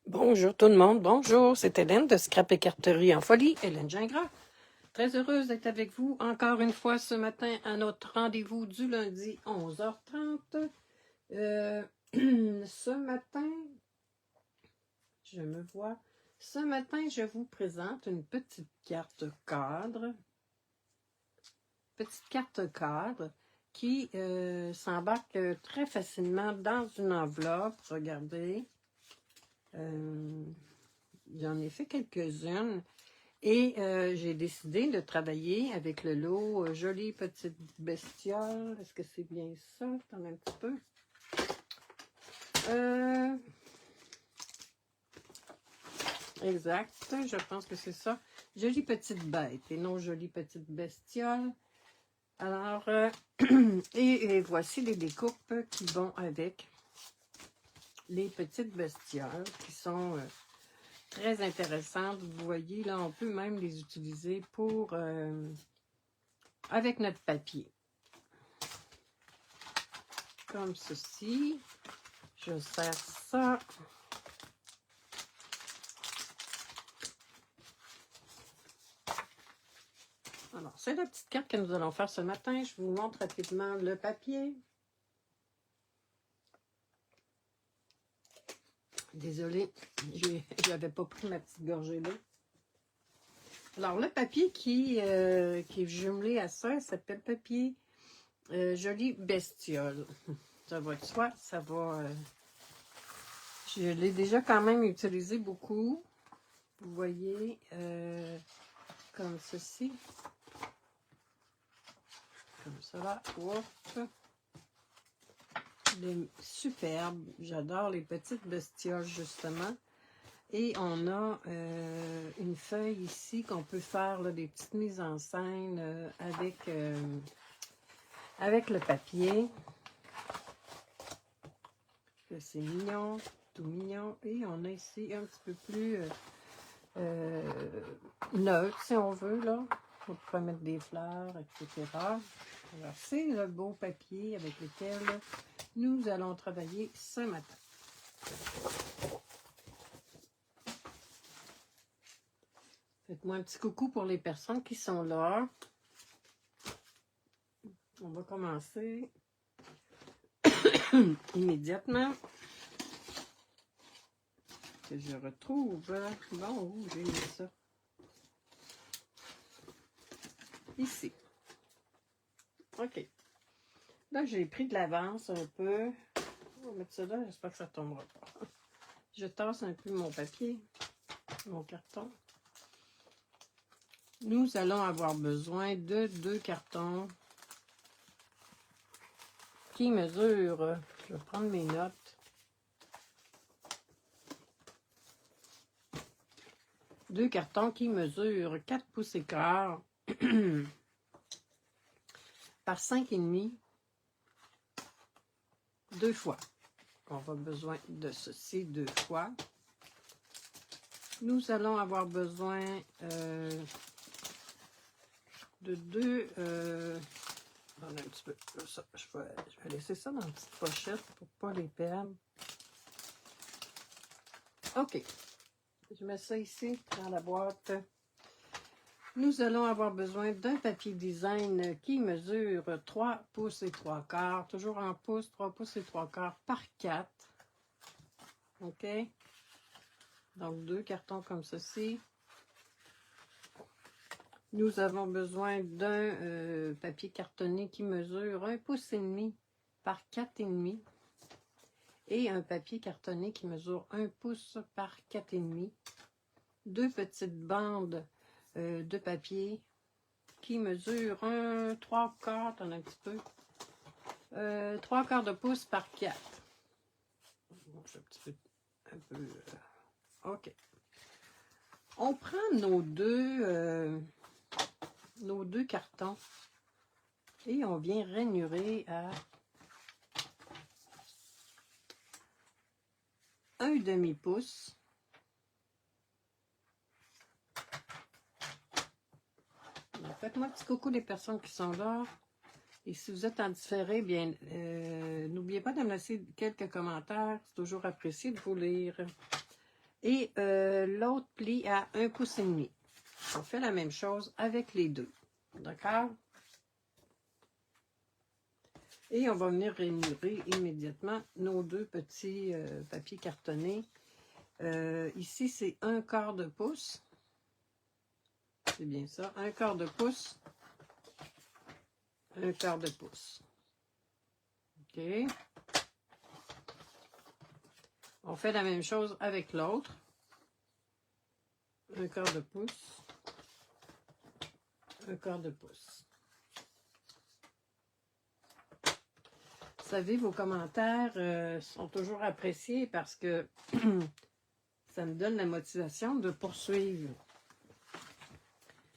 Bonjour tout le monde, bonjour, c'est Hélène de Scrap et Carterie en Folie, Hélène Gingras. Très heureuse d'être avec vous encore une fois ce matin à notre rendez-vous du lundi 11h30. Ce matin, je vous présente une petite carte cadre. Petite carte cadre qui s'embarque très facilement dans une enveloppe. Regardez. J'en ai fait quelques-unes et j'ai décidé de travailler avec le lot Jolie Petite Bestiole. Est-ce que c'est bien ça? Attends un petit peu. Exact, je pense que c'est ça. Jolie Petite Bête et non Jolie Petite Bestiole. Alors, et voici les découpes qui vont avec les petites bestioles qui sont très intéressantes. Vous voyez, là, on peut même les utiliser pour avec notre papier. Comme ceci. Je serre ça. Alors, c'est la petite carte que nous allons faire ce matin. Je vous montre rapidement le papier. Désolée, je n'avais pas pris ma petite gorgée d'eau. Alors, le papier qui est jumelé à ça, s'appelle papier Jolie Bestiole. Ça va de soi, ça va... je l'ai déjà quand même utilisé beaucoup. Vous voyez, comme ceci. Comme ça, ouf. Superbe. J'adore les petites bestioles, justement. Et on a une feuille ici qu'on peut faire là, des petites mises en scène avec le papier. C'est mignon, tout mignon. Et on a ici un petit peu plus neutre, si on veut, là. On peut mettre des fleurs, etc. Alors, c'est le beau papier avec lequel nous allons travailler ce matin. Faites-moi un petit coucou pour les personnes qui sont là. On va commencer immédiatement. Que je retrouve. Bon, où j'ai mis ça? Ici. OK. Là, j'ai pris de l'avance un peu. On va mettre ça là, j'espère que ça ne tombera pas. Je tasse un peu mon papier, mon carton. Nous allons avoir besoin de 2 cartons qui mesurent, je vais prendre mes notes, 2 cartons qui mesurent 4 pouces et quart par 5,5 2 fois. On va besoin de ceci 2 fois. Nous allons avoir besoin de 2... un petit peu ça. Je vais laisser ça dans une petite pochette pour ne pas les perdre. OK. Je mets ça ici dans la boîte. Nous allons avoir besoin d'un papier design qui mesure 3 pouces et 3 quarts. Toujours en pouces, 3 pouces et 3 quarts par 4. OK. Donc, 2 cartons comme ceci. Nous avons besoin d'un papier cartonné qui mesure 1,5 pouce par 4,5 et un papier cartonné qui mesure 1 pouce par 4,5. 2 petites bandes de papier qui mesurent 3 quarts, un petit peu, 3 quarts de pouce par 4. Un peu OK. On prend nos deux cartons et on vient rainurer à 1,5 pouce. Faites-moi un petit coucou les personnes qui sont là. Et si vous êtes en différé, bien, n'oubliez pas de me laisser quelques commentaires. C'est toujours apprécié de vous lire. et l'autre pli à 1,5 pouces. On fait la même chose avec les deux. D'accord? Et on va venir rainurer immédiatement nos deux petits papiers cartonnés. Ici, c'est 1/4 de pouce. C'est bien ça. 1/4 de pouce. 1/4 de pouce. OK. On fait la même chose avec l'autre. 1/4 de pouce. 1/4 de pouce. Vous savez, vos commentaires sont toujours appréciés parce que ça me donne la motivation de poursuivre.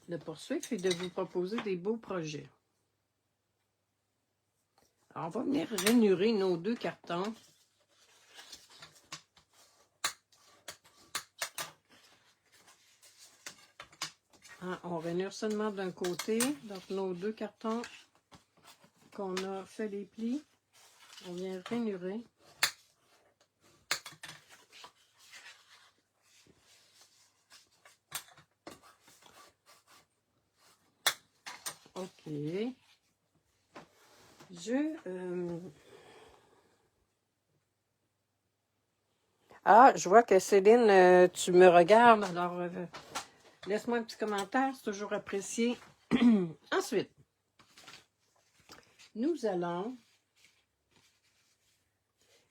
De poursuivre et de vous proposer des beaux projets. Alors, on va venir rainurer nos deux cartons. On rainure seulement d'un côté. Donc, nos deux cartons qu'on a fait les plis, on vient rainurer. OK. Je vois que Céline, tu me regardes. Alors, laisse-moi un petit commentaire, c'est toujours apprécié. Ensuite, nous allons...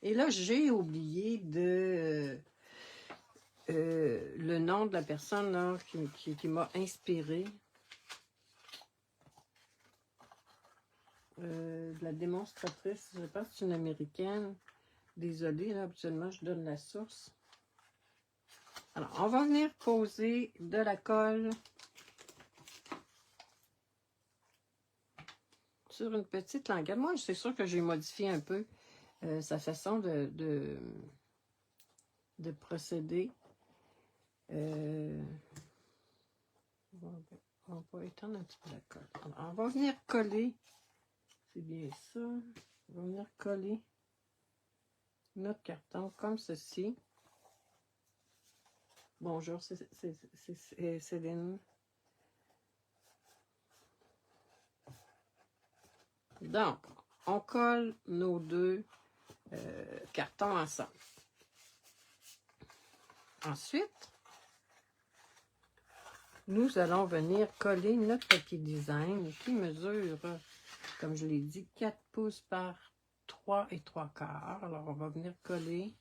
Et là, j'ai oublié de le nom de la personne là, qui m'a inspiré. De la démonstratrice, je pense que c'est une Américaine. Désolée, là, habituellement, je donne la source. Alors, on va venir poser de la colle sur une petite languette. Moi, c'est sûr que j'ai modifié un peu sa façon de procéder. On va étendre un petit peu la colle. Alors, on va venir coller. C'est bien ça. On va venir coller notre carton comme ceci. Bonjour, c'est Céline. Donc, on colle nos deux cartons ensemble. Ensuite, nous allons venir coller notre papier design qui mesure, comme je l'ai dit, 4 pouces par 3 3/4. Alors, on va venir coller.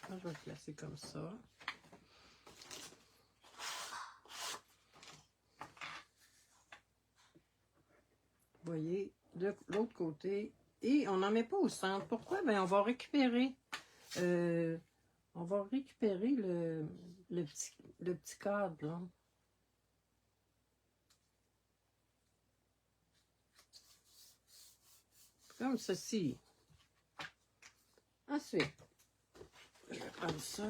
Là, je vais le placer comme ça. Vous voyez, de l'autre côté. Et on n'en met pas au centre. Pourquoi? Bien, on va récupérer le petit cadre, là. Comme ceci. Ensuite, je vais prendre ça.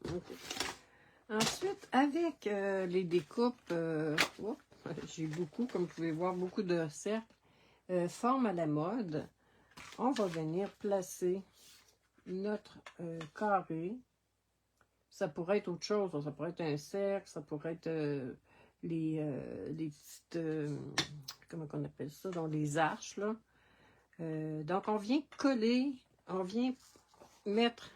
Okay. Ensuite, avec les découpes, j'ai beaucoup, comme vous pouvez voir, beaucoup de cercles, forme à la mode. On va venir placer notre carré. Ça pourrait être autre chose, ça pourrait être un cercle, ça pourrait être les petites, comment on appelle ça, dans les arches, là. Donc, on vient coller, on vient mettre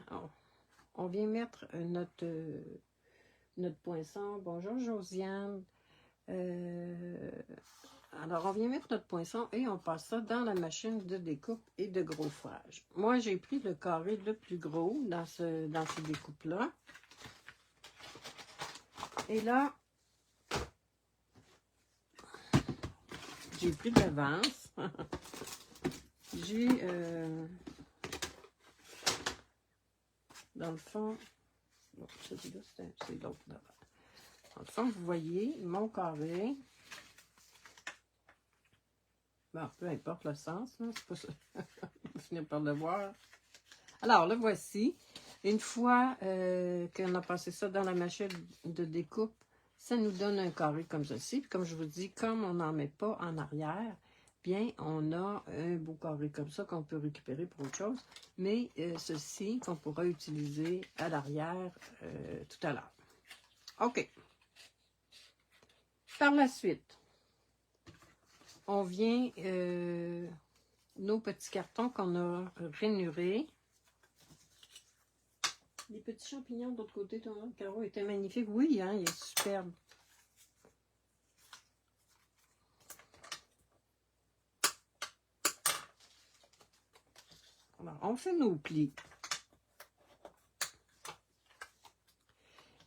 notre poinçon. Bonjour, Josiane. Alors, on vient mettre notre poinçon et on passe ça dans la machine de découpe et de gaufrage. Moi, j'ai pris le carré le plus gros dans ces découpes-là. Et là, j'ai pris de l'avance. J'ai, dans le fond, bon, celui-là, c'est l'autre d'avant. Dans le fond, vous voyez mon carré. Bon, peu importe le sens, c'est pas ça. On va finir par le voir. Alors, le voici. Une fois qu'on a passé ça dans la machine de découpe, ça nous donne un carré comme ceci. Puis comme je vous dis, comme on n'en met pas en arrière, bien, on a un beau carré comme ça qu'on peut récupérer pour autre chose. Mais ceci, qu'on pourra utiliser à l'arrière tout à l'heure. OK. Par la suite, on vient nos petits cartons qu'on a rainurés. Les petits champignons de l'autre côté, ton Caro était magnifique. Oui, hein, il est superbe. Alors, on fait nos plis.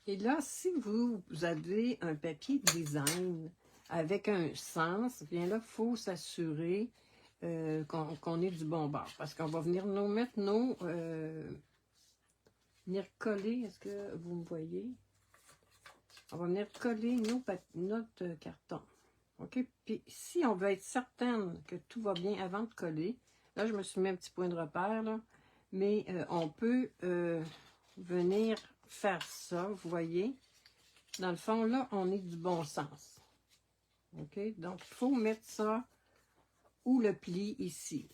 Et là, si vous avez un papier design avec un sens, bien là, il faut s'assurer qu'on est du bon bord. Parce qu'on va venir nous mettre nos... venir coller, est-ce que vous me voyez? On va venir coller notre carton. OK? Puis si on veut être certaine que tout va bien avant de coller, là, je me suis mis un petit point de repère, là, mais on peut venir faire ça, vous voyez? Dans le fond, là, on est du bon sens. OK? Donc, il faut mettre ça ou le pli ici.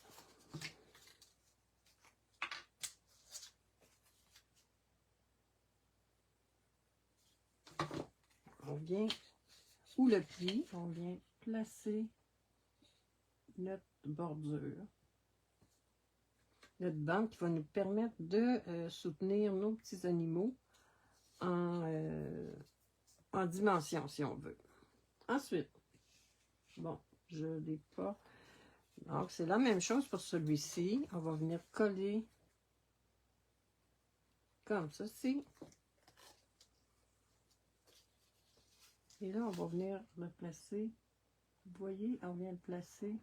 On vient, ou le pli, on vient placer notre bordure. Notre bande qui va nous permettre de soutenir nos petits animaux en dimension, si on veut. Ensuite, bon, je ne l'ai pas. Donc, c'est la même chose pour celui-ci. On va venir coller comme ceci. Et là, on va venir le placer. Vous voyez, on vient le placer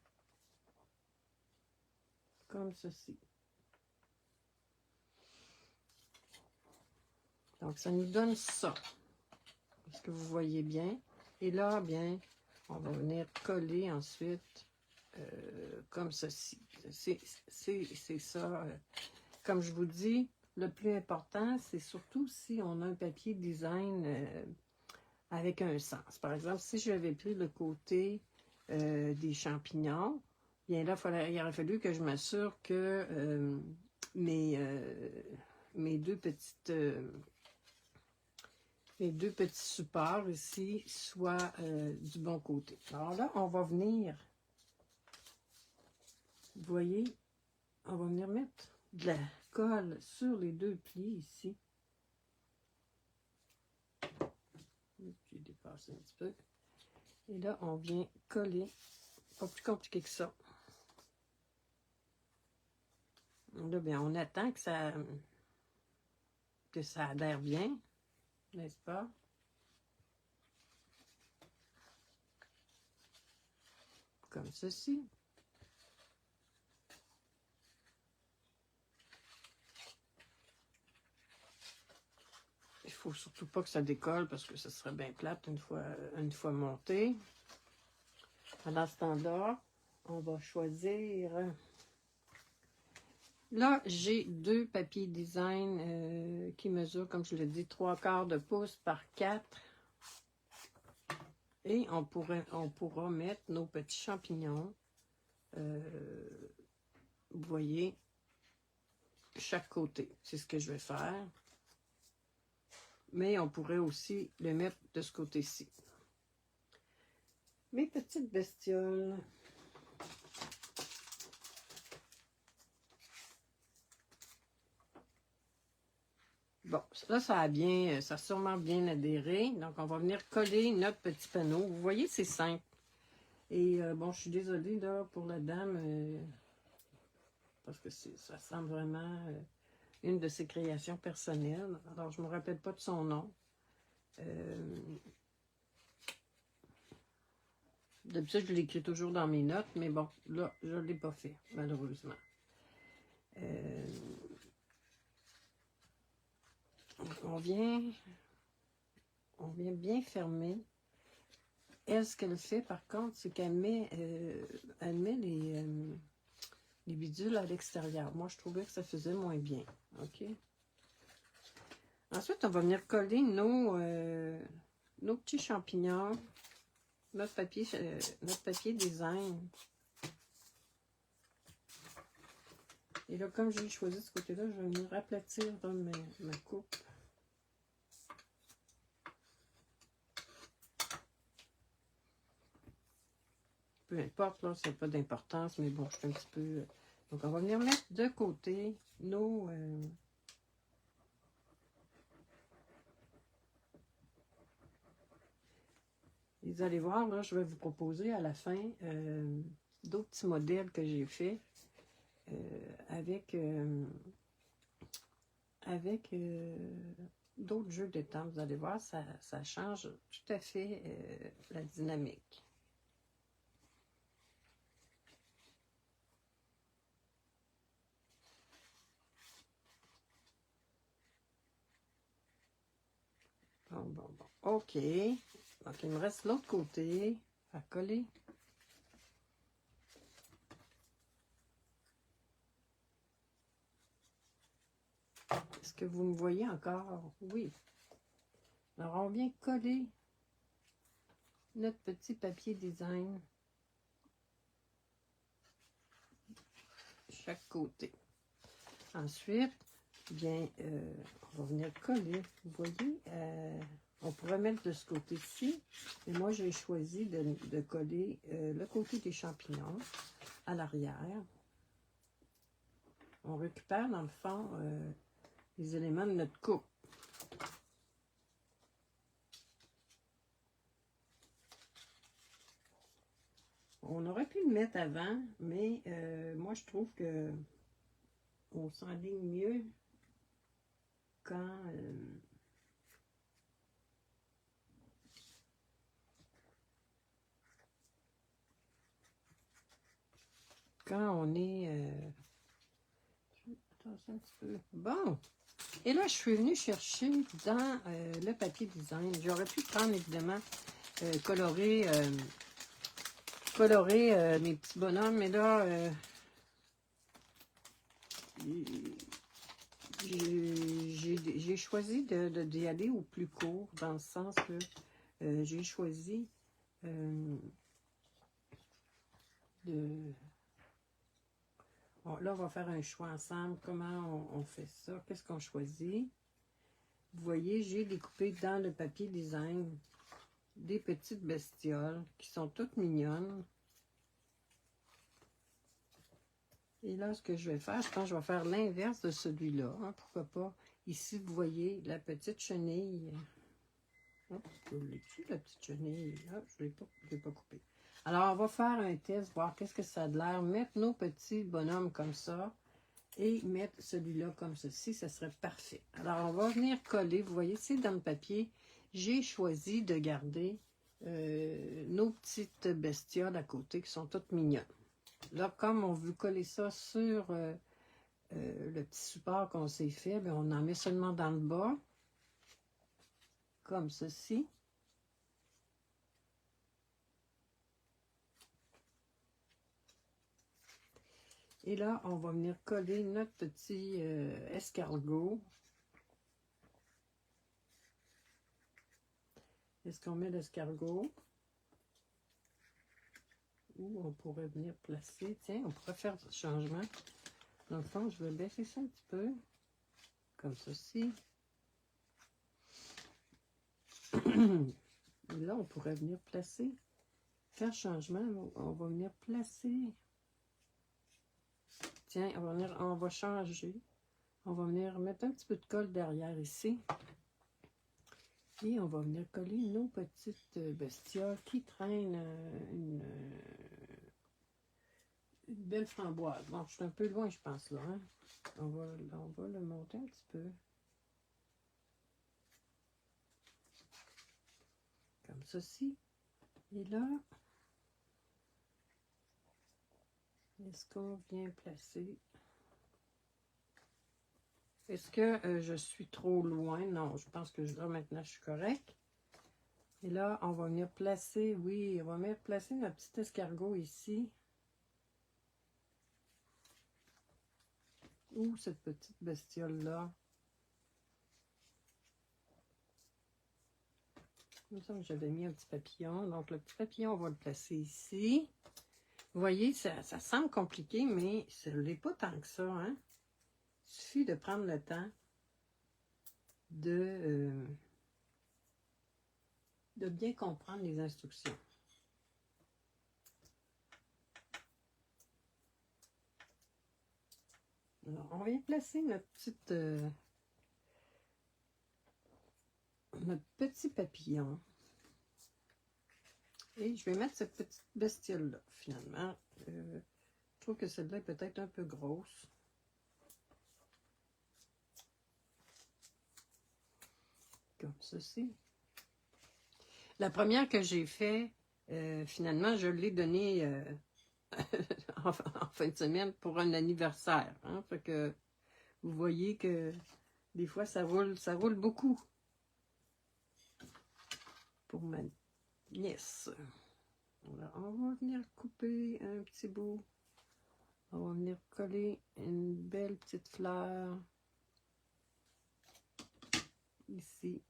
comme ceci. Donc, ça nous donne ça. Est-ce que vous voyez bien? Et là, bien, on va venir coller ensuite comme ceci. C'est ça. Comme je vous dis, le plus important, c'est surtout si on a un papier design avec un sens. Par exemple, si j'avais pris le côté des champignons, bien là, il aurait fallu que je m'assure que mes deux petites... les deux petits supports ici soient du bon côté. Alors là, on va venir, vous voyez, on va venir mettre de la colle sur les deux plis ici. J'ai dépassé un petit peu. Et là, on vient coller. Pas plus compliqué que ça. Là, bien, on attend que ça adhère bien. N'est-ce pas? Comme ceci. Il faut surtout pas que ça décolle parce que ce serait bien plate une fois monté. Pendant ce temps-là, on va choisir... Là, j'ai deux papiers design qui mesurent, comme je l'ai dit, 3/4 de pouce par 4. Et on pourra mettre nos petits champignons. Vous voyez, chaque côté. C'est ce que je vais faire. Mais on pourrait aussi le mettre de ce côté-ci. Mes petites bestioles. Bon, là, ça a sûrement bien adhéré. Donc, on va venir coller notre petit panneau. Vous voyez, c'est simple. Et bon, je suis désolée là pour la dame, parce que ça semble vraiment une de ses créations personnelles. Alors, je ne me rappelle pas de son nom. D'habitude, je l'écris toujours dans mes notes, mais bon, là, je ne l'ai pas fait, malheureusement. On vient bien fermer. Elle, ce qu'elle fait, par contre, c'est qu'elle met, les bidules à l'extérieur. Moi, je trouvais que ça faisait moins bien. OK? Ensuite, on va venir coller nos petits champignons, notre papier design. Et là, comme j'ai choisi ce côté-là, je vais venir aplatir ma coupe. Peu importe, là, c'est pas d'importance, mais bon, je suis un petit peu... Donc, on va venir mettre de côté nos... Vous allez voir, là, je vais vous proposer à la fin d'autres petits modèles que j'ai faits avec d'autres jeux de temps. Vous allez voir, ça change tout à fait la dynamique. Bon. OK. Donc, il me reste l'autre côté à coller. Est-ce que vous me voyez encore? Oui. Alors, on vient coller notre petit papier design chaque côté. Ensuite, bien, on va venir coller. Vous voyez, on pourrait mettre de ce côté-ci, mais moi, j'ai choisi de coller le côté des champignons à l'arrière. On récupère, dans le fond, les éléments de notre coupe. On aurait pu le mettre avant, mais moi, je trouve que on s'enligne mieux quand... quand on est... attention un petit peu. Bon! Et là, je suis venue chercher dans le papier design. J'aurais pu prendre, évidemment, colorer mes petits bonhommes, mais là, j'ai choisi d'y aller au plus court, dans le sens que j'ai choisi de... Bon, là, on va faire un choix ensemble. Comment on fait ça? Qu'est-ce qu'on choisit? Vous voyez, j'ai découpé dans le papier design des petites bestioles qui sont toutes mignonnes. Et là, ce que je vais faire, je pense que je vais faire l'inverse de celui-là. Hein, pourquoi pas? Ici, vous voyez la petite chenille. Oh, je l'ai dessus, la petite chenille. Ah, je ne l'ai pas coupée. Alors, on va faire un test, voir qu'est-ce que ça a de l'air. Mettre nos petits bonhommes comme ça et mettre celui-là comme ceci, ça serait parfait. Alors, on va venir coller. Vous voyez, c'est dans le papier. J'ai choisi de garder nos petites bestioles à côté qui sont toutes mignonnes. Là, comme on veut coller ça sur le petit support qu'on s'est fait, bien, on en met seulement dans le bas, comme ceci. Et là, on va venir coller notre petit escargot. Est-ce qu'on met l'escargot? Ou on pourrait venir placer, tiens, on pourrait faire ce changement. Dans le fond, je vais baisser ça un petit peu, comme ceci. Et là, on pourrait venir placer, faire changement, on va venir placer. Tiens, on va changer. On va venir mettre un petit peu de colle derrière ici. Et on va venir coller nos petites bestioles qui traînent une belle framboise. Bon, je suis un peu loin, je pense, là. Hein? On va le monter un petit peu. Comme ceci. Et là, est-ce qu'on vient placer... Est-ce que je suis trop loin? Non, je pense que là, maintenant, je suis correct. Et là, on va venir placer, oui, on va venir placer notre petit escargot ici. Ou cette petite bestiole-là. Il me semble que j'avais mis un petit papillon. Donc, le petit papillon, on va le placer ici. Vous voyez, ça semble compliqué, mais ce n'est pas tant que ça. Hein? Il suffit de prendre le temps de bien comprendre les instructions. Alors, on vient placer notre petit papillon. Et je vais mettre cette petite bestiole-là, finalement. Je trouve que celle-là est peut-être un peu grosse. Comme ceci. La première que j'ai fait, finalement, je l'ai donnée en fin de semaine pour un anniversaire. Hein? Fait que vous voyez que des fois, ça roule beaucoup. Pour ma nièce. Alors, on va venir couper un petit bout. On va venir coller une belle petite fleur ici.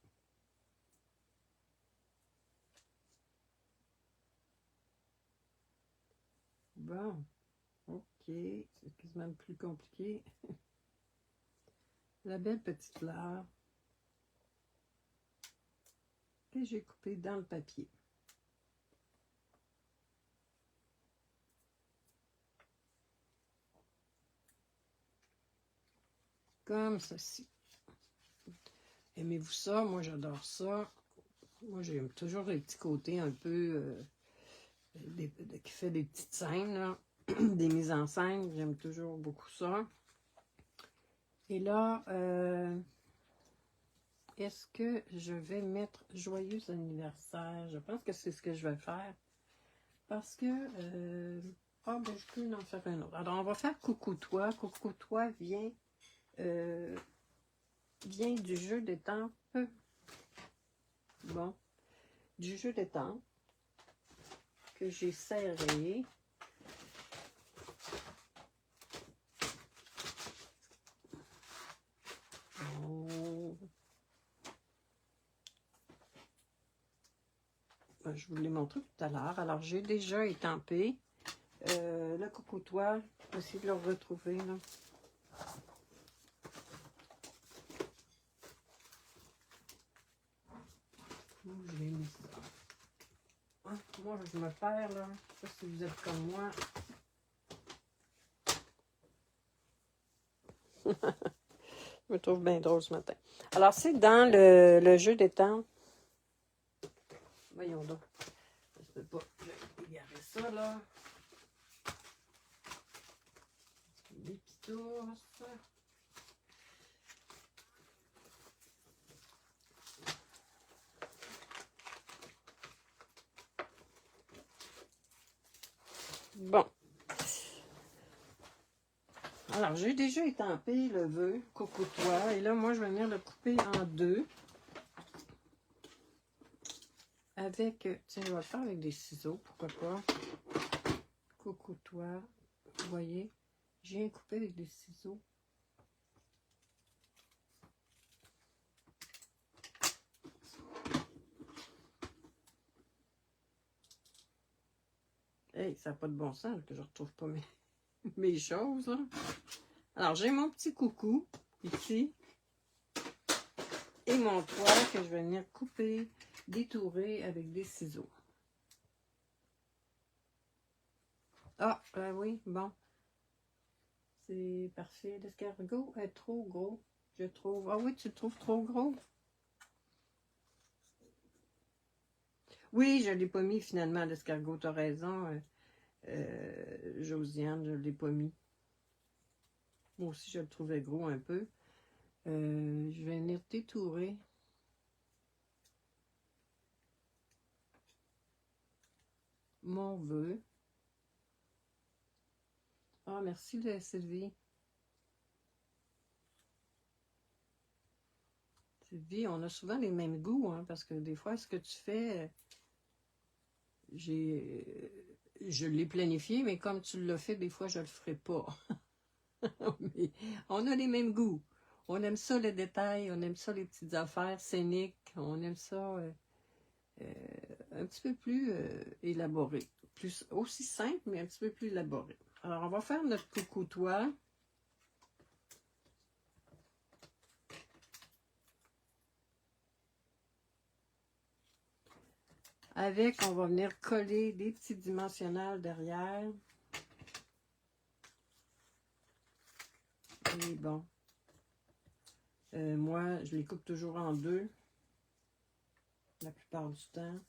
Bon, ok, c'est quasiment plus compliqué. La belle petite fleur que j'ai coupée dans le papier. Comme ceci. Aimez-vous ça? Moi, j'adore ça. Moi, j'aime toujours les petits côtés un peu qui fait des petites scènes, là. Des mises en scène. J'aime toujours beaucoup ça. Et là, est-ce que je vais mettre joyeux anniversaire? Je pense que c'est ce que je vais faire. Parce que, ben, je peux en faire un autre. Alors, on va faire Coucou toi. Coucou toi vient du jeu d'étampes. Bon, du jeu d'étampes que j'ai serré. Oh. Ben, je vous l'ai montré tout à l'heure. Alors, j'ai déjà étampé le Coucou toi. Je vais essayer de le retrouver, là. Où je l'ai mis ça? Hein? Moi, je me perds, là. Je sais pas si vous êtes comme moi. Je me trouve bien drôle ce matin. Alors, c'est dans le jeu d'étampes. Voyons donc. Je ne peux pas. Je vais garder ça, là. Des petits ours. Bon. Alors, j'ai déjà étampé le vœu, Coucou toi. Et là, moi, je vais venir le couper en deux. Avec, tiens, je vais le faire avec des ciseaux, pourquoi pas. Coucou toi. Vous voyez, j'ai coupé avec des ciseaux. Hey, ça n'a pas de bon sens que je ne retrouve pas mes choses, là. Alors, j'ai mon petit coucou, ici. Et mon toit que je vais venir couper, détourer avec des ciseaux. Ah, oui, bon. C'est parfait. L'escargot est trop gros, je trouve. Ah oui, tu le trouves trop gros? Oui, je ne l'ai pas mis finalement, l'escargot. Tu as raison, Josiane, je ne l'ai pas mis. Moi aussi, je le trouvais gros un peu. Je vais venir détourer. Mon vœu. Ah, merci Sylvie. Sylvie, on a souvent les mêmes goûts, hein, parce que des fois, ce que tu fais, je l'ai planifié, mais comme tu l'as fait, des fois, je ne le ferai pas. Mais on a les mêmes goûts. On aime ça, les détails, on aime ça, les petites affaires scéniques, on aime ça un petit peu plus élaboré. Plus, aussi simple, mais un petit peu plus élaboré. Alors, on va faire notre coucou toit. Avec, on va venir coller des petits dimensionnels derrière. Et bon, moi, je les coupe toujours en deux, la plupart du temps.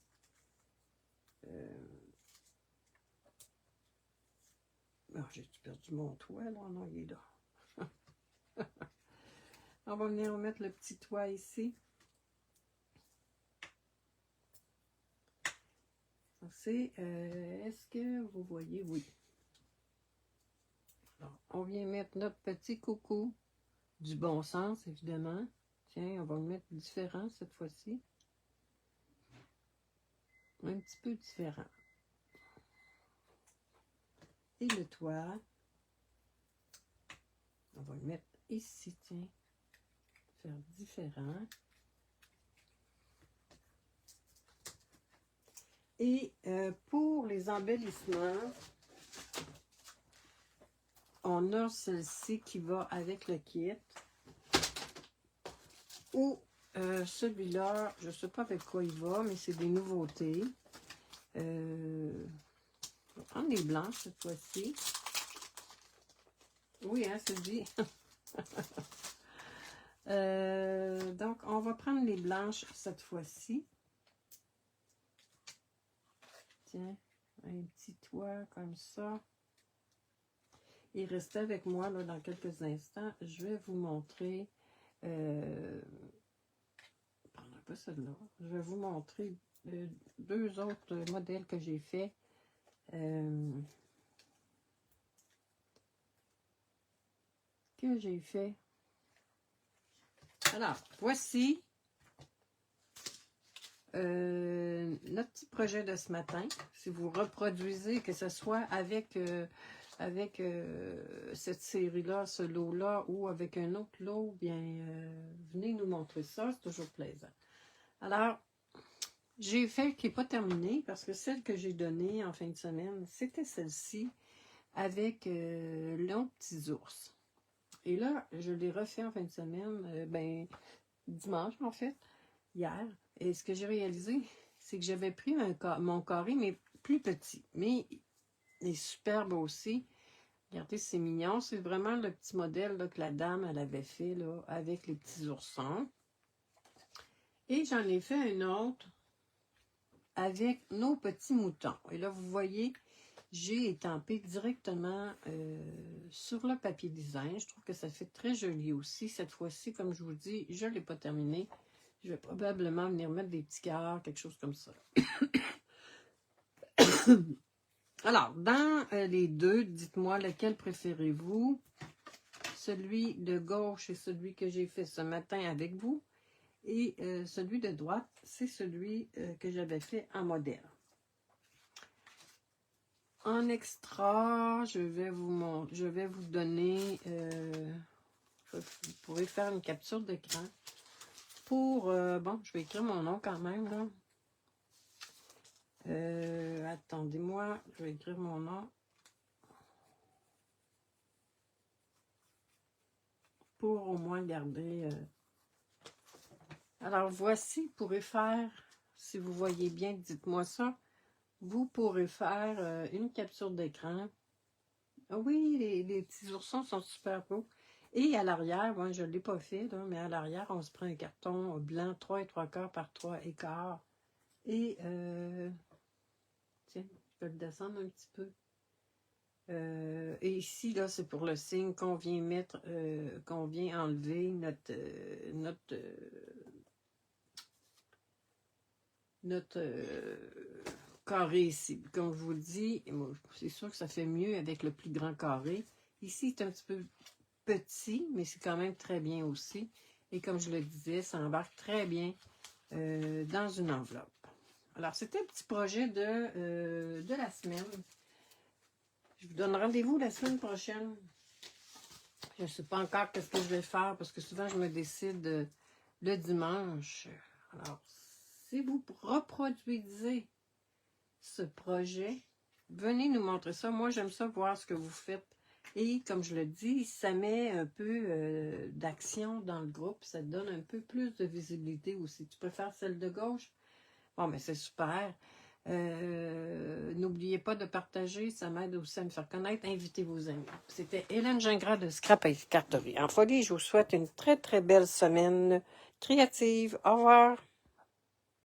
Oh, j'ai perdu mon toit, là? Non, il est là. On va venir mettre le petit toit ici. C'est, est-ce que vous voyez? Oui. Alors, on vient mettre notre petit coucou du bon sens, évidemment. Tiens, on va le mettre différent cette fois-ci. Un petit peu différent. Et le toit, on va le mettre ici, tiens. Faire différent. Et pour les embellissements, on a celle-ci qui va avec le kit. Ou celui-là, je ne sais pas avec quoi il va, mais c'est des nouveautés. Je vais prendre les blanches cette fois-ci. Oui, hein, c'est dit. Donc, on va prendre les blanches cette fois-ci. Tiens, un petit toit comme ça. Et restez avec moi là, dans quelques instants. Je vais vous montrer... je ne prendrai pas celle-là. Je vais vous montrer deux autres modèles que j'ai faits. Alors, voici notre petit projet de ce matin. Si vous reproduisez, que ce soit avec, cette série-là, ce lot-là, ou avec un autre lot, bien, venez nous montrer ça, c'est toujours plaisant. Alors, j'ai fait qui n'est pas terminée, parce que celle que j'ai donnée en fin de semaine, c'était celle-ci, avec Long Petits Ours. Et là, je l'ai refait en fin de semaine, ben, dimanche en fait, hier. Et ce que j'ai réalisé, c'est que j'avais pris mon carré, mais plus petit. Mais il est superbe aussi. Regardez, c'est mignon. C'est vraiment le petit modèle là, que la dame elle avait fait là, avec les petits oursons. Et j'en ai fait un autre avec nos petits moutons. Et là, vous voyez, j'ai étampé directement sur le papier design. Je trouve que ça fait très joli aussi. Cette fois-ci, comme je vous dis, je ne l'ai pas terminé. Je vais probablement venir mettre des petits cœurs, quelque chose comme ça. Alors, dans les deux, dites-moi lequel préférez-vous. Celui de gauche est celui que j'ai fait ce matin avec vous. Et celui de droite, c'est celui que j'avais fait en modèle. En extra, je vais vous donner, vous pourrez faire une capture d'écran pour, bon, je vais écrire mon nom quand même, là. Attendez-moi, je vais écrire mon nom. Pour au moins garder... Alors, voici, vous pourrez faire, si vous voyez bien, dites-moi ça, vous pourrez faire une capture d'écran. Ah oui, les petits oursons sont super beaux. Et à l'arrière, moi, je ne l'ai pas fait, là, mais à l'arrière, on se prend un carton blanc 3 3/4 par 3 1/4. Et, tiens, je peux le descendre un petit peu. Et ici, là, c'est pour le signe qu'on vient mettre, qu'on vient enlever notre carré ici. Comme je vous le dis, c'est sûr que ça fait mieux avec le plus grand carré. Ici, c'est un petit peu petit, mais c'est quand même très bien aussi. Et comme je le disais, ça embarque très bien dans une enveloppe. Alors, c'était un petit projet de la semaine. Je vous donne rendez-vous la semaine prochaine. Je ne sais pas encore qu'est-ce que je vais faire, parce que souvent, je me décide le dimanche. Alors, Si vous reproduisez ce projet, venez nous montrer ça. Moi, j'aime ça, voir ce que vous faites. Et comme je le dis, ça met un peu d'action dans le groupe. Ça te donne un peu plus de visibilité aussi. Tu préfères celle de gauche? Bon, mais c'est super. N'oubliez pas de partager. Ça m'aide aussi à me faire connaître. Invitez vos amis. C'était Hélène Gingras de Scrap et Carterie. En folie, je vous souhaite une très, très belle semaine créative. Au revoir.